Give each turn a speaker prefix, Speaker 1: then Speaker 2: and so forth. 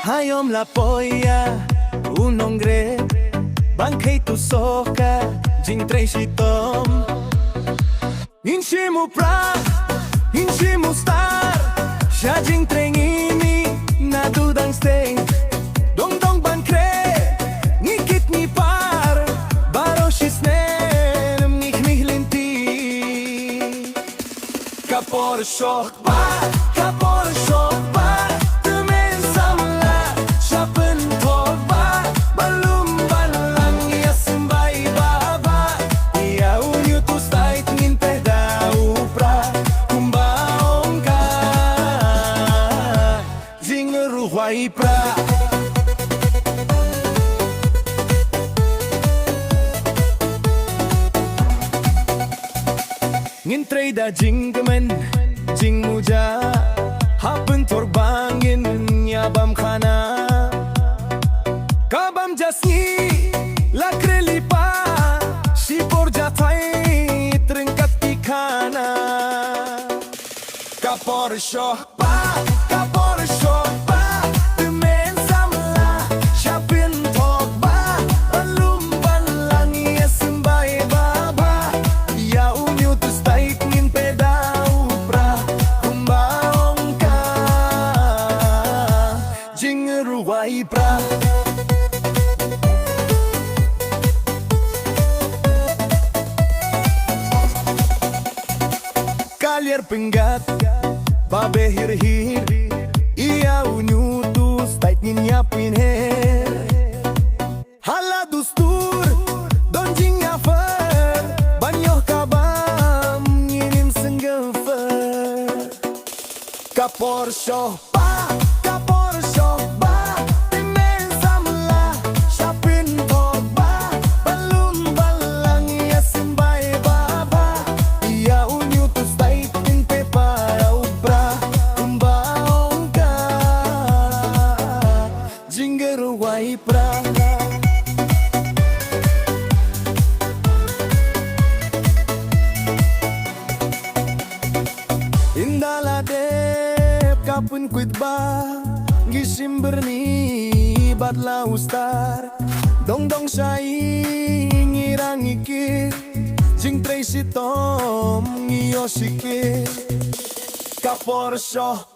Speaker 1: Hayom la poia, un ongre, banchei tu soca, jing trei și tom. Inchimu pra, inchimu star, sha jing trei ngini, na du dang stay. Dong dong ban kre, nikit ni par, baro și snem, mich linti. Kapor shock bar, kapor shock bar. Pra ngin trei da jingmen jing muja hapen torbangin nyabam khana kabam jasni la krelipa si porja thai trinkat khana kapor shoh pa kapor shoh pra Kalier penggat babe hir ia unyu tu stait nyiapin her hala dustur don jing afer banyoh kabam nginim senggefer kapor shoh pa kapor shoh pra indala dep kapun kuit ba gisim berni batla ustar dong dong sai ngirang iki jing trei si tom ngio sikit kapor shoh